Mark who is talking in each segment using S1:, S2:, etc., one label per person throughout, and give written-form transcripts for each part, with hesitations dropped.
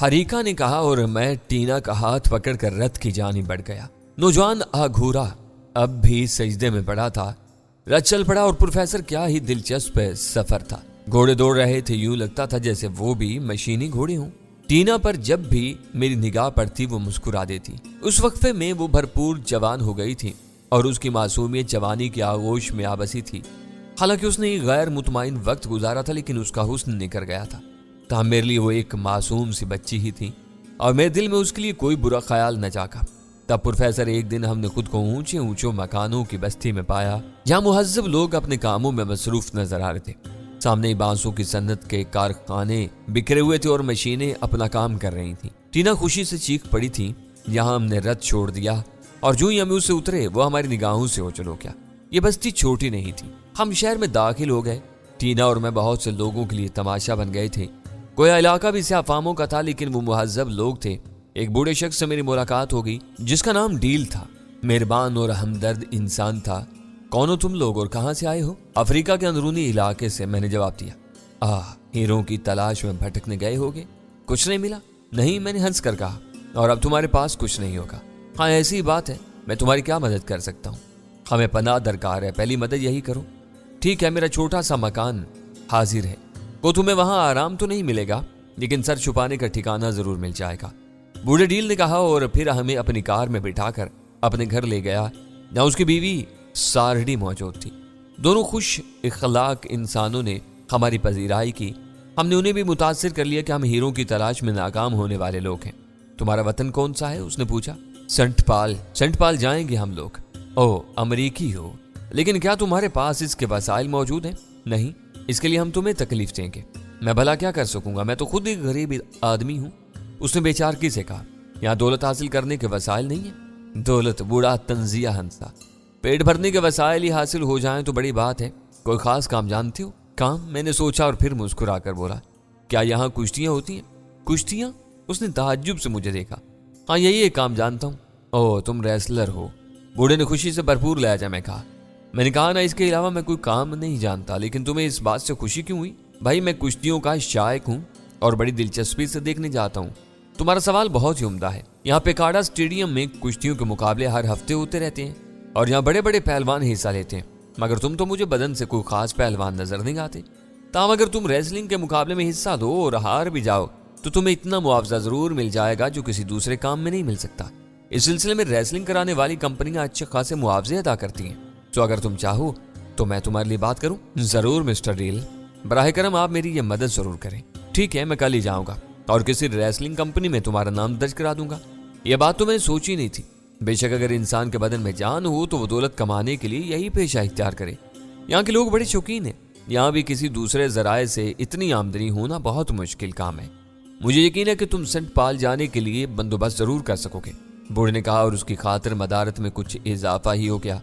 S1: हरीका ने कहा और मैं टीना का हाथ पकड़कर रथ की जानिब बढ़ गया। नौजवान आघूरा अब भी सजदे में पड़ा था। रथ चल पड़ा और प्रोफेसर क्या ही दिलचस्प सफर था। घोड़े दौड़ रहे थे, यूं लगता था जैसे वो भी मशीनी घोड़े हों। टीना पर जब भी मेरी निगाह पड़ती वो मुस्कुरा देती। उस वक्फे में वो भरपूर जवान हो गई थी और उसकी मासूमियत जवानी की आगोश में आ बसी थी। हालांकि उसने गैर मुतमईन वक्त गुजारा था, लेकिन उसका हुस्न निखर गया था। तब मेरे लिए वो एक मासूम सी बच्ची ही थी और मेरे दिल में उसके लिए कोई बुरा ख्याल न जागा। तब प्रोफेसर एक दिन हमने खुद को ऊंचे ऊंचे मकानों की बस्ती में पाया, जहां मुहज्जब लोग अपने कामों में मसरूफ नजर आ रहे थे। सामने ही बांसों की सन्नत के कारखाने बिखरे हुए थे और मशीनें अपना काम कर रही थी। टीना खुशी से चीख पड़ी थी। यहाँ हमने रथ छोड़ दिया और जो ही हम उससे उतरे वो हमारी निगाहों से ओझल हो गया। ये बस्ती छोटी नहीं थी। हम शहर में दाखिल हो गए। टीना और मैं बहुत से लोगों के लिए तमाशा बन गए थे। कोई इलाका भी सियाफामों का था, लेकिन वो मुहज्जब लोग थे। एक बूढ़े शख्स से मेरी मुलाकात हो गई जिसका नाम डील था। मेहरबान और हमदर्द इंसान था। कौन हो तुम लोग और कहां से आए हो? अफ्रीका के अंदरूनी इलाके से, मैंने जवाब दिया। हीरों की तलाश में भटकने गए होगे? कुछ नहीं मिला? नहीं, मैंने हंस कर कहा। और अब तुम्हारे पास कुछ नहीं होगा? हाँ, ऐसी बात है। मैं तुम्हारी क्या मदद कर सकता हूँ? हमें पनाह दरकार है, पहली मदद यही करो। ठीक है, मेरा छोटा सा मकान हाजिर है। को तुम्हें वहां आराम तो नहीं मिलेगा, लेकिन सर छुपाने का ठिकाना जरूर मिल जाएगा, बूढ़े डील ने कहा। और फिर हमें अपनी कार में बिठाकर अपने घर ले गया, जहां उसकी बीवी सारडी मौजूद थी। दोनों खुश इखलाक इंसानों ने हमारी पजीराई की। हमने उन्हें भी मुतासिर कर लिया कि हम हीरों की तलाश में नाकाम होने वाले लोग हैं। तुम्हारा वतन कौन सा है? उसने पूछा। सेंट पाल जाएंगे हम लोग। ओह, अमरीकी हो, लेकिन क्या तुम्हारे पास इसके वसाइल मौजूद हैं? नहीं, इसके लिए हम तुम्हें तकलीफ देंगे। मैं भला क्या कर सकूंगा, मैं तो खुद एक गरीब आदमी हूँ, उसने बेचारगी से कहा। यहाँ दौलत हासिल करने के वसाइल नहीं है। दौलत? बूढ़ा तंजिया हंसा। पेट भरने के वसाइल ही हासिल हो जाएं तो बड़ी बात है। कोई खास काम जानते हो? काम? मैंने सोचा और फिर मुस्कुरा कर बोला, क्या यहाँ कुश्तियाँ होती हैं? कुश्तियाँ? उसने ताज्जुब से मुझे देखा। हाँ, यही एक काम जानता हूँ। ओह, तुम रेसलर हो? बूढ़े ने खुशी से भरपूर लहजा में कहा। मैंने कहा ना, इसके अलावा मैं कोई काम नहीं जानता। लेकिन तुम्हें इस बात से खुशी क्यों हुई? भाई, मैं कुश्तियों का शायक हूँ और बड़ी दिलचस्पी से देखने जाता हूँ। तुम्हारा सवाल बहुत ही उम्दा है। यहाँ पेकाडा स्टेडियम में कुश्तियों के मुकाबले हर हफ्ते होते रहते हैं और यहाँ बड़े बड़े पहलवान हिस्सा लेते हैं। मगर तुम तो मुझे बदन से कोई खास पहलवान नजर नहीं आते। ताम अगर तुम रेसलिंग के मुकाबले में हिस्सा दो और हार भी जाओ तो तुम्हें इतना मुआवजा जरूर मिल जाएगा जो किसी दूसरे काम में नहीं मिल सकता। इस सिलसिले में रेसलिंग कराने वाली कंपनियां अच्छे खासे मुआवजे अदा करती हैं। तो अगर तुम चाहो तो मैं तुम्हारे लिए बात करूं? जरूर मिस्टर डील, बराह करम आप मेरी ये मदद जरूर करें। ठीक है, मैं कल ही जाऊंगा और किसी रेसलिंग कंपनी में तुम्हारा नाम दर्ज करा दूंगा। यह बात तो मैंने सोची नहीं थी। बेशक अगर इंसान के बदन में जान हो तो वो दौलत कमाने के लिए यही पेशा इख्तियार करे। यहाँ के लोग बड़े शौकीन हैं। यहाँ भी किसी दूसरे जराए से इतनी आमदनी होना बहुत मुश्किल काम है। मुझे यकीन है कि तुम सेंट पाल जाने के लिए बंदोबस्त जरूर कर सकोगे, बूढ़े ने कहा। और उसकी खातिर मदारत में कुछ इजाफा ही हो गया।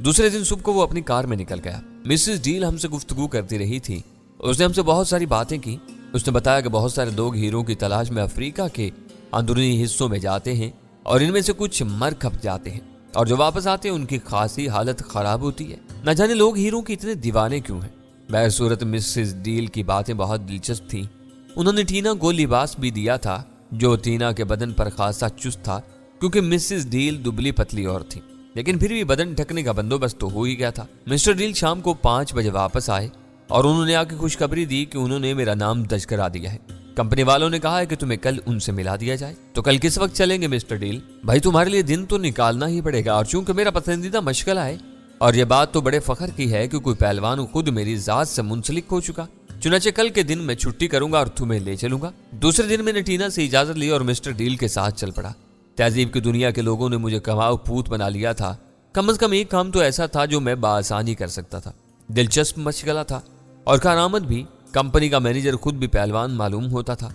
S1: दूसरे दिन सुबह को वो अपनी कार में निकल गया। मिसेस डील हमसे गुफ्तगू करती रही थी। उसने हमसे बहुत सारी बातें की। उसने बताया कि बहुत सारे लोग हीरों की तलाश में अफ्रीका के अंदरूनी हिस्सों में जाते हैं और इनमें से कुछ मर खप जाते हैं और जो वापस आते हैं उनकी खासी हालत खराब होती है। न जाने लोग हीरों के इतने दीवाने क्यों हैं। बहरसूरत मिसेस डील की बातें बहुत दिलचस्प थी। उन्होंने टीना को लिबास भी दिया था जो टीना के बदन पर खासा चुस्त था, क्योंकि मिसेस डील दुबली पतली और थी, लेकिन फिर भी बदन ढकने का बंदोबस्त तो हो ही गया था। मिस्टर डील शाम को 5 बजे वापस आए और उन्होंने आके खुशखबरी दी कि उन्होंने मेरा नाम दर्ज करा दिया है। कंपनी वालों ने कहा है कि तुम्हें कल उनसे मिला दिया जाए। तो कल किस वक्त चलेंगे मिस्टर डील? भाई, तुम्हारे लिए दिन तो निकालना ही पड़ेगा, और चूंकि मेरा पसंदीदा मशगला है और यह बात तो बड़े फख्र की है कि कोई पहलवान खुद मेरी जात से मुंसलिक हो चुका। चुनाचे कल के दिन मैं छुट्टी करूंगा और तुम्हें ले चलूंगा। दूसरे दिन मैंने टीना से इजाजत ली और मिस्टर डील के साथ चल पड़ा। तहजीब की दुनिया के लोगों ने मुझे कमाऊ पूत बना लिया था। कम अज कम एक काम तो ऐसा था जो मैं बासानी कर सकता था। दिलचस्प मशगला था और कारआमद भी। कंपनी का मैनेजर खुद भी पहलवान मालूम होता था।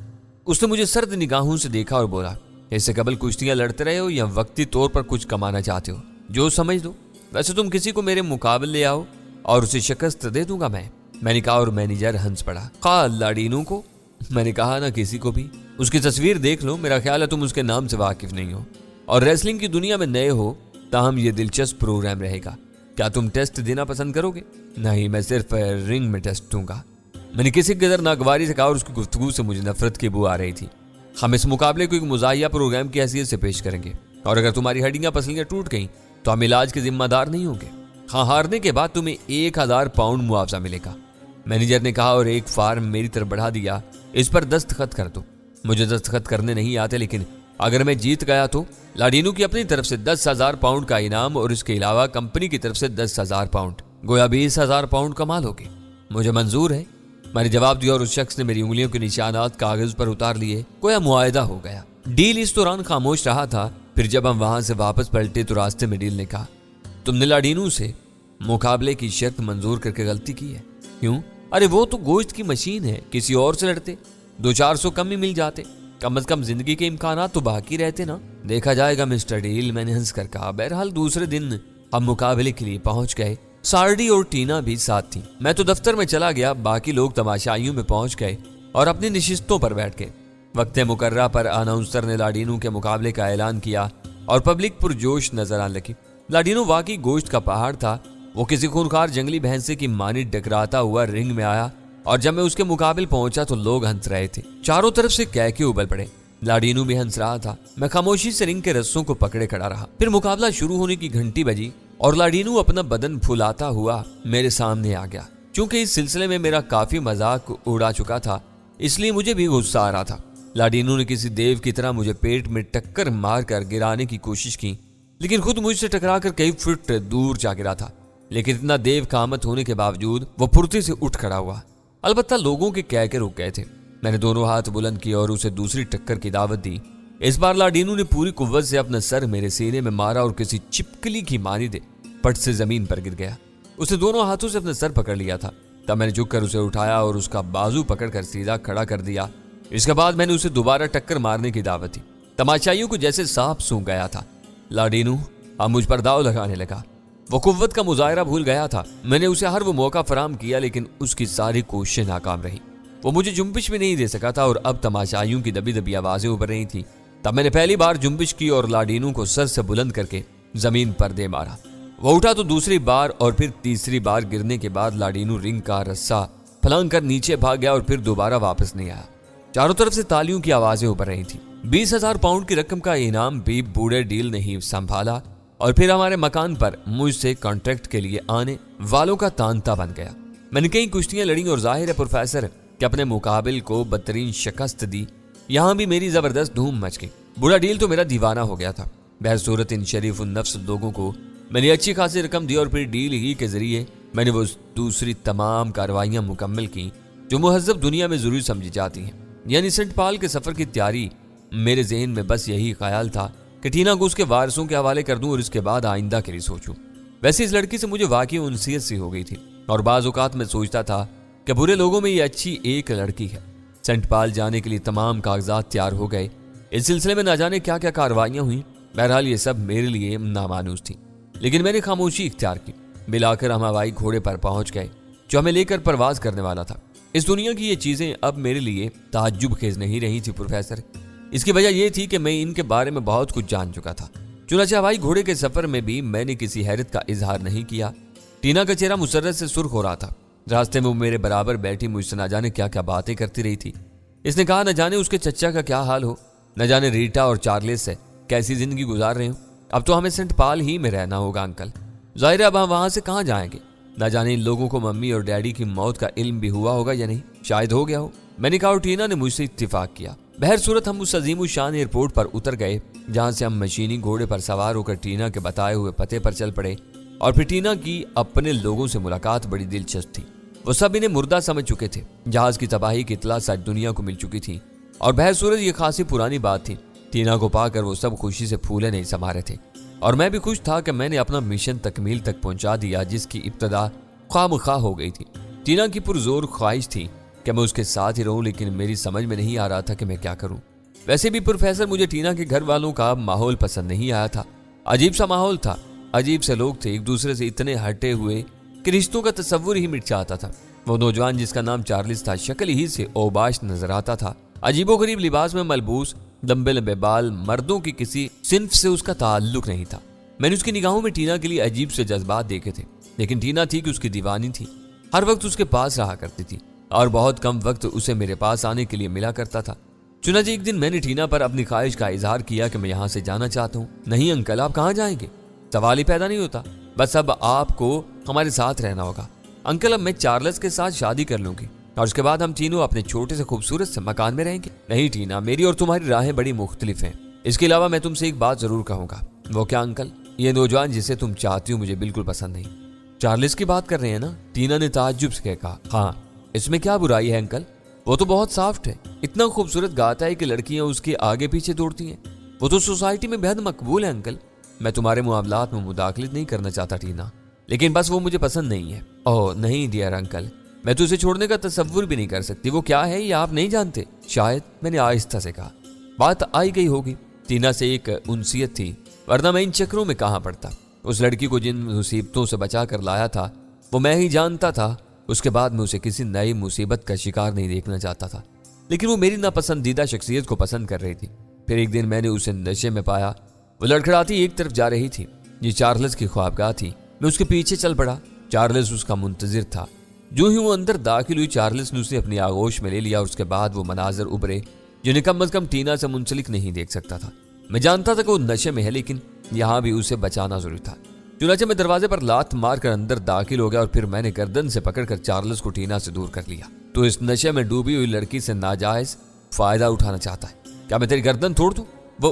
S1: उसने मुझे सर्द निगाहों से देखा और बोला, इससे कबल कुश्तियां लड़ते रहे हो या वक्ती तौर पर कुछ कमाना चाहते हो? जो समझ दो। वैसे तुम किसी को मेरे मुकाबले ले आओ और उसे शिकस्त दे दूंगा मैंने कहा। और मैनेजर हंस पड़ा। खा लाडीनू को? मैंने कहा, ना किसी को भी। उसकी तस्वीर देख लो, मेरा ख्याल है तुम उसके नाम से वाकिफ नहीं हो और रेसलिंग की दुनिया में नए हो। ताहम ये दिलचस्प प्रोग्राम रहेगा। क्या तुम टेस्ट देना पसंद करोगे? नहीं, मैं सिर्फ रिंग में टेस्ट दूंगा। मैंने किसी कदर नागवारी से कहा और उसकी गुफ्तगू से मुझे नफरत की बू आ रही थी। ہم اس مقابلے کو ایک مزاحیہ پروگرام کی حیثیت سے پیش کریں گے، اور اگر تمہاری ہڈیاں پسلیاں ٹوٹ گئیں تو ہم علاج کے ذمہ دار نہیں ہوں گے۔ ہاں، ہارنے کے بعد تمہیں 1000 پاؤنڈ معاوضہ ملے گا، مینیجر نے کہا اور ایک فارم میری طرف بڑھا دیا۔ اس پر دستخط کر دو۔ مجھے دستخط کرنے نہیں آتے، لیکن اگر میں جیت گیا تو لاڈینو کی اپنی طرف سے 10,000 پاؤنڈ کا انعام اور اس کے علاوہ کمپنی کی طرف سے 10,000 پاؤنڈ، گویا 20,000 پاؤنڈ کمال ہوگی۔ مجھے منظور ہے، میں نے جواب دیا اور اس شخص نے میری انگلیوں کے نشانات کاغذ پر اتار لیے۔ گویا معاہدہ ہو گیا۔ ڈیل اس دوران خاموش رہا تھا۔ پھر جب ہم وہاں سے واپس پلٹے تو راستے میں ڈیل نے کہا، تم نے لاڈینو سے مقابلے کی شرط منظور کر کے غلطی کی ہے۔ کیوں؟ ارے وہ تو گوشت کی مشین ہے، کسی اور سے لڑتے 200-400 کم ہی مل جاتے، کم از کم زندگی کے امکانات تو باقی رہتے نا۔ دیکھا جائے گا مسٹر ڈیل، میں نے ہنس کر کہا۔ بہرحال دوسرے دن ہم مقابلے کے لیے پہنچ گئے۔ سارڈی اور ٹینا بھی ساتھ تھی۔ میں تو دفتر میں چلا گیا، باقی لوگ تماشائیوں میں پہنچ گئے اور اپنی نشستوں پر بیٹھ گئے۔ وقت مقررہ پر اناؤنسر نے لاڈینو کے مقابلے کا اعلان کیا اور پبلک پرجوش نظر آنے لگی۔ لاڈینو واقعی گوشت کا پہاڑ تھا۔ وہ کسی خونخوار جنگلی بھینسے کی مانند ڈکراتا ہوا رنگ میں آیا، اور جب میں اس کے مقابل پہنچا تو لوگ ہنس رہے تھے۔ چاروں طرف سے کہکے ابل پڑے۔ لاڈینو بھی ہنس رہا تھا۔ میں خاموشی سے رنگ کے رسوں کو پکڑے کھڑا رہا۔ پھر مقابلہ شروع ہونے کی گھنٹی بجی اور لاڈینو اپنا بدن پھلاتا ہوا میرے سامنے آ گیا۔ چونکہ اس سلسلے میں میرا کافی مذاق اڑا چکا تھا، اس لیے مجھے بھی غصہ آ رہا تھا۔ لاڈینو نے کسی دیو کی طرح مجھے پیٹ میں ٹکر مار کر گرانے کی کوشش کی، لیکن خود مجھ سے ٹکرا کر کئی فٹ دور جا گرا تھا۔ لیکن اتنا دیو کا آمد ہونے کے باوجود وہ پھرتی سے اٹھ کھڑا ہوا۔ البتہ لوگوں کے کہہ کے رک گئے تھے۔ میں نے دونوں ہاتھ بلند کیے اور اسے دوسری ٹکر کی دعوت دی۔ اس بار لاڈینو نے پوری قوت سے اپنا سر میرے سینے میں مارا اور کسی چپکلی کی مانند پٹ سے زمین پر گر گیا۔ اسے دونوں ہاتھوں سے اپنا سر پکڑ لیا تھا۔ تب میں نے جھک کر اسے اٹھایا اور اس کا بازو پکڑ کر سیدھا کھڑا کر دیا۔ اس کے بعد میں نے اسے دوبارہ ٹکر مارنے کی دعوت دی۔ تماشائیوں کو جیسے سانپ سونگھ گیا تھا۔ لاڈینو اب مجھ پر داؤ لگانے لگا۔ وہ قوت کا مظاہرہ بھول گیا تھا۔ میں نے اسے ہر وہ موقع فراہم کیا، لیکن اس کی ساری کوششیں ناکام رہی۔ وہ مجھے جنبش بھی نہیں دے سکا تھا اور اب تماشائیوں کی دبی دبی آوازیں ابھر رہی تھیں۔ تب میں نے پہلی بار جنبش کی اور لاڈینو کو سر سے بلند کر کے زمین پر دے مارا۔ وہ اٹھا تو دوسری بار اور پھر تیسری بار گرنے کے بعد لاڈینو رنگ کا رسہ پھلانگ کر نیچے بھاگ گیا اور پھر دوبارہ واپس نہیں آیا۔ چاروں طرف سے تالیوں کی آوازیں ابھر رہی تھیں۔ 20,000 پاؤنڈ کی رقم کا انعام بھی بوڑھے ڈیل نے ہی سنبھالا اور پھر ہمارے مکان پر مجھ سے کانٹریکٹ کے لیے آنے والوں کا تانتا بن گیا۔ میں نے کئی کشتیاں لڑیں اور ظاہر ہے پروفیسر کہ اپنے مقابل کو بدترین شکست دی۔ یہاں بھی میری زبردست دھوم مچ گئی۔ بوڑھا ڈیل تو میرا دیوانہ ہو گیا تھا۔ بہرصورت ان شریف النفس لوگوں کو میں نے اچھی خاصی رقم دی اور پھر ڈیل ہی کے ذریعے میں نے وہ دوسری تمام کاروائیاں مکمل کی جو مہذب دنیا میں ضروری سمجھی جاتی ہیں۔ یعنی سینٹ پال کے سفر کی تیاری۔ میرے ذہن میں بس یہی خیال تھا کہ ٹینا کو اس کے وارثوں کے حوالے کر دوں اور اس کے بعد آئندہ کے لیے سوچوں۔ ویسے اس لڑکی سے مجھے واقعی انسیت سی ہو گئی تھی اور بعض اوقات میں سوچتا تھا کہ برے لوگوں میں یہ اچھی ایک لڑکی ہے۔ سینٹ پال جانے کے لیے تمام کاغذات تیار ہو گئے۔ اس سلسلے میں نہ جانے کیا کیا کاروائیاں ہوئیں۔ بہرحال یہ سب میرے لیے نامانوس تھی، لیکن میں نے خاموشی اختیار کی۔ بلاخر ہم ہوائی گھوڑے پر پہنچ گئے جو ہمیں لے کر پرواز کرنے والا تھا۔ اس دنیا کی یہ چیزیں اب میرے لیے تعجب خیز نہیں رہی تھی پروفیسر۔ اس کی وجہ یہ تھی کہ میں ان کے بارے میں بہت کچھ جان چکا تھا۔ چنانچہ ہوائی گھوڑے کے سفر میں بھی میں نے کسی حیرت کا اظہار نہیں کیا۔ ٹینا کا چہرہ مسرت سے سرخ ہو رہا تھا۔ راستے میں وہ میرے برابر بیٹھی مجھ سے نہ جانے کیا کیا باتیں کرتی رہی تھی۔ اس نے کہا نہ جانے اس کے چچا کا کیا حال ہو، نہ جانے ریٹا اور چارلس سے کیسی زندگی گزار رہے ہوں۔ اب تو ہمیں سینٹ پال ہی میں رہنا ہوگا انکل۔ ظاہر ہے اب ہم وہاں سے کہاں جائیں گے؟ نہ جانے ان لوگوں کو ممی اور ڈیڈی کی موت کا علم بھی ہوا ہوگا یا نہیں، شاید ہو گیا ہو۔ میں نے کہا اور ٹینا نے مجھ سے اتفاق کیا۔ بہرصورت ہم اس عظیم الشان ایئرپورٹ پر اتر گئے جہاں سے ہم مشینی گھوڑے پر سوار ہو کر ٹینا کے بتائے ہوئے پتے پر چل پڑے۔ اور پھر ٹینا کی اپنے لوگوں سے ملاقات بڑی دلچسپ تھی۔ وہ سب انہیں مردہ سمجھ چکے تھے۔ جہاز کی تباہی کی اطلاع ساری دنیا کو مل چکی تھی اور بہرصورت یہ خاصی پرانی بات تھی۔ ٹینا کو پا کر وہ سب خوشی سے پھولے نہیں سما رہے تھے اور میں بھی خوش تھا کہ میں نے اپنا مشن تکمیل تک پہنچا دیا جس کی ابتدا خواہ مخواہ ہو گئی تھی۔ ٹینا کی پرزور خواہش تھی کہ میں اس کے ساتھ ہی رہوں، لیکن میری سمجھ میں نہیں آ رہا تھا کہ میں کیا کروں۔ ویسے بھی پروفیسر مجھے ٹینا کے گھر والوں کا ماحول پسند نہیں آیا تھا۔ عجیب سا ماحول تھا، عجیب سے لوگ تھے، ایک دوسرے سے اتنے ہٹے ہوئے کہ رشتوں کا تصور ہی مٹ جاتا تھا۔ وہ نوجوان جس کا نام چارلس تھا شکل ہی سے اوباش نظر آتا تھا۔ عجیب و غریب لباس میں ملبوس، لمبے لمبے بال، مردوں کی کسی صنف سے اس کا تعلق نہیں تھا۔ میں نے اس کی نگاہوں میں ٹینا کے لیے عجیب سے جذبات دیکھے تھے، لیکن ٹینا تھی کہ اس کی دیوانی تھی، ہر وقت اس کے پاس رہا کرتی تھی اور بہت کم وقت اسے میرے پاس آنے کے لیے ملا کرتا تھا۔ चुनाचे एक दिन मैंने टीना पर अपनी ख्वाहिश का इजहार किया कि मैं यहाँ से जाना चाहता हूँ। नहीं अंकल, आप कहाँ जाएंगे? सवाल ही पैदा नहीं होता। बस अब आपको हमारे साथ रहना होगा। अंकल, अब मैं चार्ल्स के साथ शादी कर लूंगी और उसके बाद हम तीनों अपने छोटे से खूबसूरत से मकान में रहेंगे। नहीं टीना, मेरी और तुम्हारी राहें बड़ी मुख्तलिफ हैं। इसके अलावा मैं तुमसे एक बात जरूर कहूंगा। वो क्या अंकल? ये नौजवान जिसे तुम चाहती हो मुझे बिल्कुल पसंद नहीं। चार्ल्स की बात कर रहे हैं ना? टीना ने ताज्जुब से कहा। हाँ, इसमें क्या बुराई है अंकल? वो तो बहुत सॉफ्ट है, इतना खूबसूरत गाता है कि लड़कियां उसके आगे पीछे दौड़ती हैं। वो तो सोसाइटी में बेहद मकबूल है अंकल। मैं तुम्हारे मामलात में मुदाखलत नहीं करना चाहता टीना, लेकिन बस वो मुझे पसंद नहीं है। ओह नहीं डियर अंकल, मैं तो उसे छोड़ने का तसव्वुर भी नहीं कर सकती। वो क्या है ये आप नहीं जानते? शायद, मैंने आहिस्ता से कहा। बात आई गई होगी। टीना से एक उनसियत थी, वरना मैं इन चक्रों में कहाँ पड़ता। उस लड़की को जिन मुसीबतों से बचा कर लाया था वो मैं ही जानता था। उसके बाद मैं उसे किसी नई मुसीबत का शिकार नहीं देखना चाहता था, लेकिन वो मेरी नापसंदीदा शख्सियत को पसंद कर रही थी। फिर एक दिन मैंने उसे नशे में पाया। वो लड़खड़ाती एक तरफ जा रही थी। ये चार्ल्स की ख्वाबगाह थी। मैं उसके पीछे चल पड़ा। चार्ल्स उसका मुंतजिर था। जो ही वो अंदर दाखिल हुई, चार्ल्स ने उसे अपनी आगोश में ले लिया। उसके बाद वो मनाजर उभरे जिन्हें कम अज कम टीना से मुंसलिक नहीं देख सकता था। मैं जानता था कि वो नशे में है, लेकिन यहाँ भी उसे बचाना जरूरी था। चुनाचे मैं दरवाजे पर लात मारकर अंदर दाखिल हो गया और फिर मैंने गर्दन से पकड़कर चार्ल्स को टीना से दूर कर लिया। तो इस नशे में डूबी हुई लड़की से नाजायज फायदा उठाना चाहता है क्या? मैं तेरी गर्दन तोड़ दूं?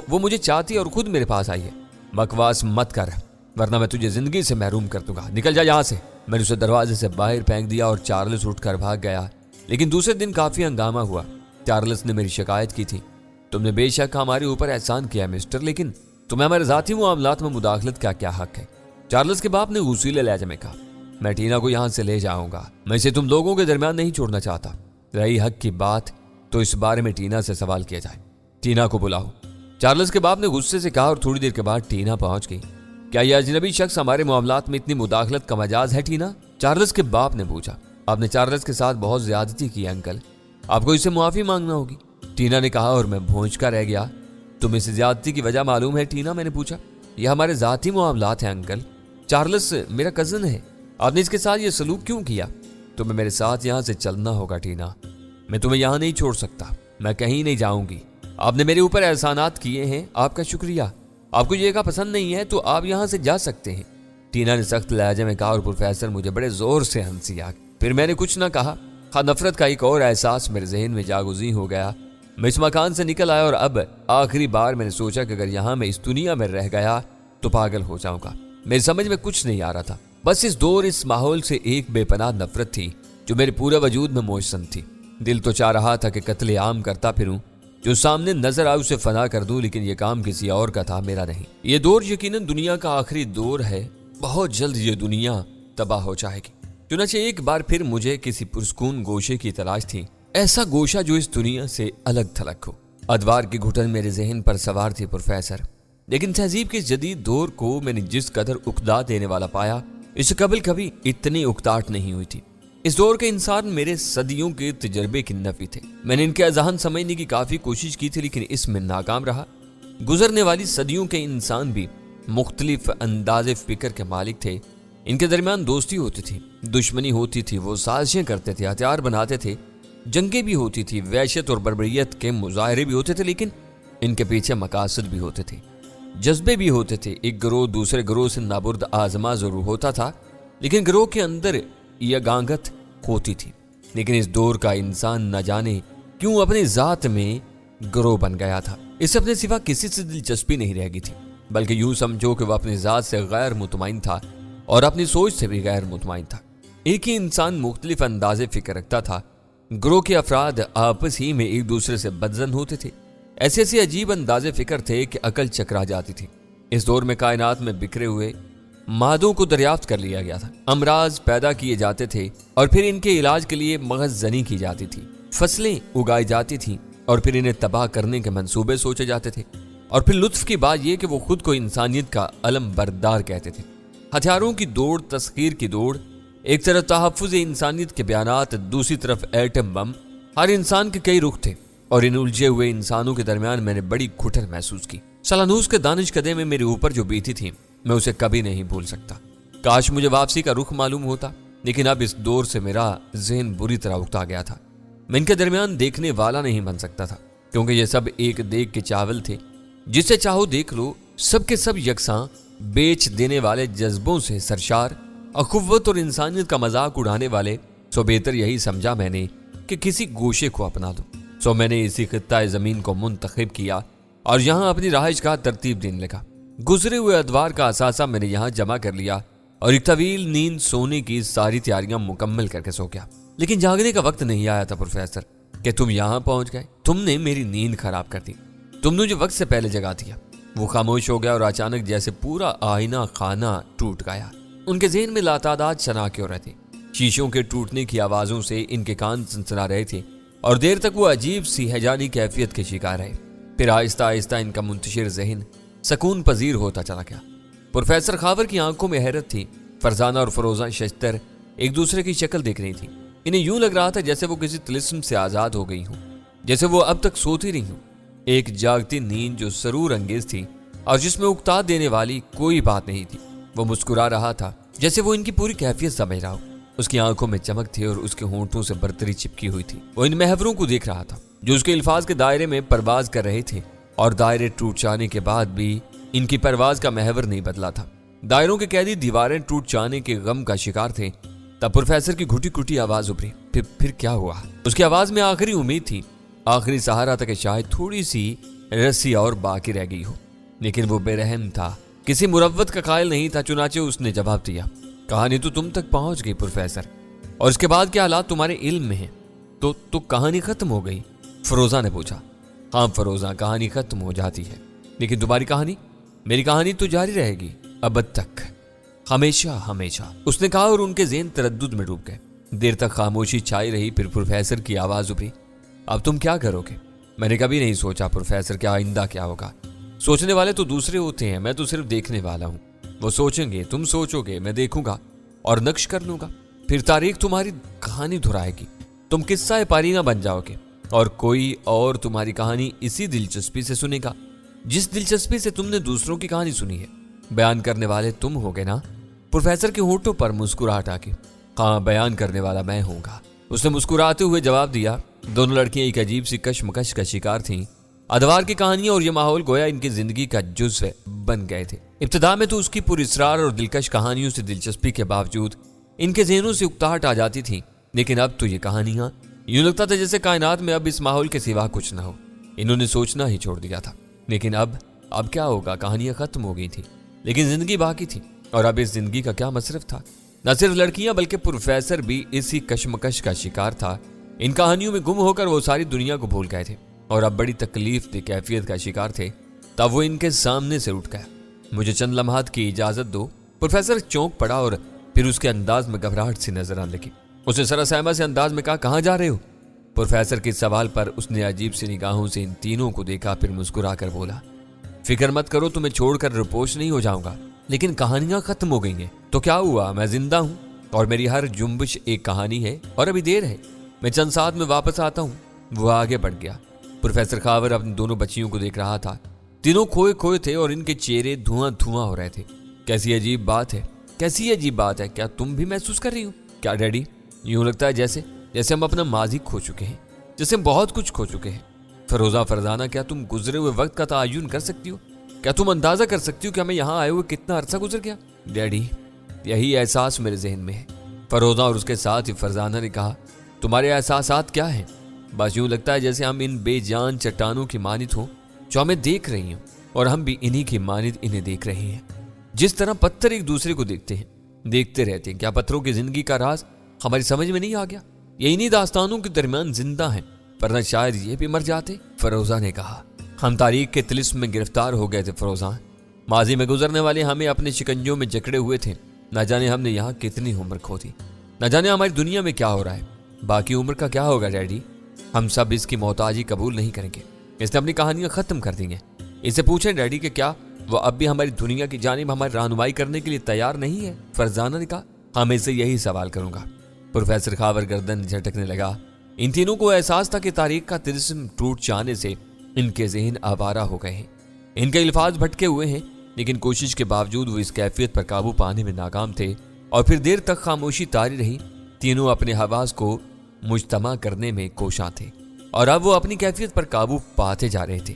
S1: वो मुझे चाहती है और खुद मेरे पास आई है। बकवास मत कर, वरना मैं तुझे जिंदगी से महरूम कर दूंगा। निकल जा यहाँ से। मैंने उसे दरवाजे से बाहर फेंक दिया और चार्ल्स उठकर भाग गया। लेकिन दूसरे दिन काफी हंगामा हुआ। चार्ल्स ने मेरी शिकायत की थी। तुमने बेशक हमारे ऊपर एहसान किया मिस्टर, लेकिन तुम्हें हमारे जाती मामलात में मुदाखलत का क्या हक है? चार्ल्स के बाप ने गुस्सीले लहजे में कहा। मैं टीना को यहाँ से ले जाऊंगा। मैं इसे तुम लोगों के दरमियान नहीं छोड़ना चाहता। रही हक की बात, तो इस बारे में टीना से सवाल किया जाए। टीना को बुलाओ, चार्ल्स के बाप ने गुस्से से कहा। और थोड़ी देर के बाद टीना पहुंच गई। क्या यह अजनबी शख्स हमारे मामलात में इतनी मुदाखलत का मजाज है टीना? चार्ल्स के बाप ने पूछा। आपने चार्ल्स के साथ बहुत ज्यादती की अंकल, आपको इससे मुआफी मांगना होगी, टीना ने कहा। और मैं भौंच कर रह गया। तुम्हें इस ज्यादती की वजह मालूम है टीना? मैंने पूछा। यह हमारे जाती मामलात हैं अंकल। चार्ल्स मेरा कजन है, आपने इसके साथ ये सलूक क्यों किया? तुम्हें मेरे साथ यहाँ से चलना होगा टीना। मैं तुम्हें यहाँ नहीं छोड़ सकता। मैं कहीं नहीं जाऊंगी। आपने मेरे ऊपर एहसानात किए हैं, आपका शुक्रिया। आपको ये जगह पसंद नहीं है तो आप यहाँ से जा सकते हैं, टीना ने सख्त लहजे में कहा। और प्रोफेसर मुझे बड़े जोर से हंसी आ गई। फिर मैंने कुछ ना कहा। हाँ, नफरत का एक और एहसास मेरे जहन में जागुज़ी हो गया। मैं इस मकान से निकल आया और अब आखिरी बार मैंने सोचा कि अगर यहाँ मैं इस दुनिया में रह गया तो पागल हो जाऊंगा। मेरी समझ में कुछ नहीं आ रहा था। बस इस दौर, इस माहौल से एक बेपनाह नफरत थी जो मेरे पूरे वजूद में मोहसन थी। दिल तो चाह रहा था कि कत्ले आम करता फिरूं, जो सामने नजर आए उसे फना कर दूं, लेकिन ये काम किसी और का था, मेरा नहीं। ये दौर यकीनन दुनिया का आखिरी दौर है। बहुत जल्द ये दुनिया तबाह हो जाएगी। चुनाचे एक बार फिर मुझे किसी पुरस्कून गोशे की तलाश थी, ऐसा गोशा जो इस दुनिया से अलग थलग हो। अदवार की घुटन मेरे जहन पर सवार थी प्रोफेसर, लेकिन तहजीब के जदीद दौर को मैंने जिस कदर उकदा देने वाला पाया, इससे कबल कभी इतनी उकताहट नहीं हुई थी। इस दौर के इंसान मेरे सदियों के तजर्बे की नफी थे। मैंने इनके अजहान समझने की काफी कोशिश की थी, लेकिन इसमें नाकाम रहा। गुजरने वाली सदियों के इंसान भी मुख्तलिफ अंदाज़े फिक्र के मालिक थे। इनके दरमियान दोस्ती होती थी, दुश्मनी होती थी, वो साजिशें करते थे, हथियार बनाते थे, जंगें भी होती थी, वहशत और बर्बरियत के मुजाहरे भी होते थे, लेकिन इनके पीछे मकासद भी होते थे, जज्बे भी होते थे। एक गिरोह दूसरे गिरोह से नाबुर्द आजमा जरूर होता था, लेकिन गिरोह के अंदर यह गांगत होती थी। लेकिन इस दौर का इंसान न जाने क्यों अपनी जात में गिरोह बन गया था। इसे अपने सिवा किसी से दिलचस्पी नहीं रह गई थी, बल्कि यूं समझो कि वह अपनी जात से गैर मुतमईन था और अपनी सोच से भी गैर मुतमईन था। एक ही इंसान मुख्तलिफ अंदाजे फिक्र रखता था। गिरोह के अफराद आपस ही में एक दूसरे से बदजन होते थे। ऐसे ऐसे अजीब अंदाजे फिक्र थे कि अकल चकरा जाती थी। इस दौर में कायनात में बिखरे हुए मादों को दरियाफ्त कर लिया गया था। अमराज पैदा किए जाते थे और फिर इनके इलाज के लिए मगज़-जनी की जाती थी। फसलें उगाई जाती थी और फिर इन्हें तबाह करने के मंसूबे सोचे जाते थे। और फिर लुत्फ की बात यह कि वो खुद को इंसानियत का अलम बरदार कहते थे। हथियारों की दौड़, तस्खीर की दौड़, एक तरफ तहफ़्फ़ुज़ इंसानियत के बयानात, दूसरी तरफ एटम बम। हर इंसान के कई रुख थे और इन उलझे हुए इंसानों के दरमियान मैंने बड़ी घुटन महसूस की। सलानूस के दानिश कदे में मेरे ऊपर जो बीती थी, मैं उसे कभी नहीं भूल सकता। काश मुझे वापसी का रुख मालूम होता, लेकिन अब इस दौर से मेरा जहन बुरी तरह उकता गया था। मैं इनके दरमियान देखने वाला नहीं बन सकता था। क्योंकि ये सब एक देग के चावल थे, जिसे चाहो देख लो, सब के सब यकसां बेच देने वाले जज्बों से सरशार, अखुव्वत और इंसानियत का मजाक उड़ाने वाले। सो बेहतर यही समझा मैंने कि किसी गोशे को अपना दो। सो मैंने इसी खित्ता ज़मीन को मुंतखब किया और यहाँ अपनी रहाइश का तरतीब देने लगा। गुजरे हुए अदवार का असासा मैंने यहाँ जमा कर लिया और एक तवील नींद सोने की सारी तैयारियां मुकम्मल करके सो गया। लेकिन जागने का वक्त नहीं आया था प्रोफेसर कि तुम यहाँ पहुंच गए। तुमने मेरी नींद खराब कर दी। तुमने मुझे वक्त से पहले जगा दिया। वो खामोश हो गया और अचानक जैसे पूरा आईना खाना टूट गया। उनके ज़हन में लातादाद शनाखे हो रहे थे। शीशों के टूटने की आवाज़ों से इनके कान सनसना रहे थे और देर तक वो अजीब सी हैजानी कैफियत के शिकार रहे। फिर आहिस्ता आहिस्ता इनका मुंतशिर ज़हन सकून पजीर होता चला गया। प्रोफेसर खावर की आंखों में हैरत थी। फरजाना और फरोजा शश्तर एक दूसरे की शक्ल देख रही थी। इन्हें यूं लग रहा था जैसे वो किसी तिलिस्म से आज़ाद हो गई हूँ, जैसे वो अब तक सोती रही हूँ। एक जागती नींद जो सरूर अंगेज थी और जिसमें उकता देने वाली कोई बात नहीं थी। वो मुस्कुरा रहा था जैसे वो इनकी पूरी कैफियत समझ रहा हो। उसकी आंखों में चमक थी और उसके होंठों से बरतरी चिपकी हुई थी। वो इन महवरों को देख रहा था जो उसके अल्फाज के दायरे में परवाज कर रहे थे और दायरे टूट जाने के बाद भी इनकी परवाज का महवर नहीं बदला था। दायरों के कैदी दीवारें टूट जाने के गम का शिकार थे। तब प्रोफेसर की घुटी घुटी आवाज उभरी। फिर क्या हुआ? उसकी आवाज में आखिरी उम्मीद थी, आखिरी सहारा था कि शायद थोड़ी सी रस्सी और बाकी रह गई हो। लेकिन वो बेरहम था, किसी मुरव्वत का कायल नहीं था। चुनाचे उसने जवाब दिया, कहानी तो तुम तक पहुंच गई प्रोफेसर, और इसके बाद के हालात तुम्हारे इल्म में हैं। तो कहानी खत्म हो गई? फरोजा ने पूछा। हाँ फरोजा, कहानी खत्म हो जाती है, लेकिन तुम्हारी कहानी? मेरी कहानी तो जारी रहेगी अब तक, हमेशा हमेशा, उसने कहा और उनके ज़हन तरद्दुद में डूब गए। देर तक खामोशी छाई रही। फिर प्रोफेसर की आवाज उभरी, अब तुम क्या करोगे? मैंने कभी नहीं सोचा प्रोफेसर कि आइंदा क्या होगा। सोचने वाले तो दूसरे होते हैं, मैं तो सिर्फ देखने वाला हूँ। वो सोचेंगे, तुम सोचोगे, मैं देखूंगा और नक्श कर लूंगा। फिर तारीख तुम्हारी कहानी दोहराएगी, तुम किस्सा पारीना बन जाओगे और कोई और तुम्हारी कहानी इसी दिलचस्पी से सुनेगा जिस दिलचस्पी से तुमने दूसरों की कहानी सुनी है। बयान करने वाले तुम होगे ना? प्रोफेसर के होठों पर मुस्कुराहट आ गई। हाँ, बयान करने वाला मैं होऊंगा, उसने मुस्कुराते हुए जवाब दिया। दोनों लड़कियां एक अजीब सी कशमकश का शिकार थीं। अदवार की कहानियां और ये माहौल गोया इनकी जिंदगी का जुज़्व बन गए थे। इब्तिदा में तो उसकी पुरस्रार और दिलकश कहानियों से दिलचस्पी के बावजूद इनके ज़हनों से उकताहट आ जाती थी। लेकिन अब तो ये कहानियां यूं लगता था जैसे कायनात में अब इस माहौल के सिवा कुछ न हो। इन्होंने सोचना ही छोड़ दिया था। लेकिन अब क्या होगा? कहानियां खत्म हो गई थी, लेकिन जिंदगी बाकी थी। और अब इस जिंदगी का क्या मसरफ था? न सिर्फ लड़कियां बल्कि प्रोफेसर भी इसी कशमकश का शिकार था। इन कहानियों में गुम होकर वो सारी दुनिया को भूल गए थे और अब बड़ी तकलीफ दे कैफियत का शिकार थे। तब वो इनके सामने से उठ गया। मुझे चंद लम्हात की इजाजत दो। प्रोफेसर चौंक पड़ा और फिर उसके अंदाज में घबराहट सी नजर आने लगी। उसने सरा सहमा से अंदाज में कहा, कहाँ जा रहे हो? प्रोफेसर के सवाल पर उसने अजीब सी निगाहों से इन तीनों को देखा, फिर मुस्कुरा कर बोला, फिक्र मत करो, तुम्हें छोड़कर रिपोर्ट नहीं हो जाऊंगा। लेकिन कहानियां खत्म हो गई हैं तो क्या हुआ? मैं जिंदा हूं और मेरी हर जुम्बिश एक कहानी है और अभी देर है, मैं चंद साथ में वापस आता हूं। वो आगे बढ़ गया। प्रोफेसर खावर अपनी दोनों बच्चियों को देख रहा था। तीनों खोए खोए थे और इनके चेहरे धुआं धुआं हो रहे थे। कैसी अजीब बात है, कैसी अजीब बात है। क्या तुम भी महसूस कर रही हो? क्या डैडी? यूं लगता है जैसे हम अपना माजी खो चुके हैं, जैसे हम बहुत कुछ खो चुके हैं। फरोजा, फरजाना, क्या तुम गुजरे हुए वक्त का तायुन कर सकती हो? क्या तुम अंदाजा कर सकती हो कि हमें यहाँ आए हुए कितना अरसा गुजर गया? डैडी, यही एहसास मेरे जहन में है। फरोजा और उसके साथ ही फरजाना ने कहा, तुम्हारे एहसासात क्या हैं? बस यूं लगता है जैसे हम इन बेजान चट्टानों की मानित हो जो हमें देख रही हैं और हम भी इन्हीं की मानित इन्हें देख रहे हैं। जिस तरह पत्थर एक दूसरे को देखते हैं, देखते रहते हैं। क्या पत्थरों की जिंदगी का राज हमारी समझ में नहीं आ गया? ये इन्हीं दास्तानों के दरमियान जिंदा है, वरना शायद ये भी मर जाते। फरोजा ने कहा, हम तारीख के तिलिस्म में गिरफ्तार हो गए थे फरोजा। माजी में गुजरने वाले हमें अपने शिकंजों में जकड़े हुए थे। न जाने हमने यहाँ कितनी उम्र खो दी, न जाने हमारी दुनिया में क्या हो रहा है। बाकी उम्र का क्या होगा डैडी? हम सब इसकी मोहताजी कबूल नहीं करेंगे। इसने अपनी कहानियां खत्म कर दी हैं। इसे पूछें डैडी कि क्या वो अब भी हमारी दुनिया की जानिब हमारी रहनुमाई करने के लिए तैयार नहीं है? फरजाना ने कहा, हाँ, मैं इसे यही सवाल करूंगा। प्रोफेसर खावर गर्दन झटकने लगा। इन तीनों को एहसास था कि तारीख का तिलिस्म टूट जाने से इनके ज़हन आवारा हो गए हैं, इनके अल्फाज भटके हुए हैं। लेकिन कोशिश के बावजूद वो इस कैफियत पर काबू पाने में नाकाम थे और फिर देर तक खामोशी तारी रही। तीनों अपने हवास को मुजतमा करने में कोशां थे। اور اب وہ اپنی کیفیت پر قابو پاتے جا رہے تھے۔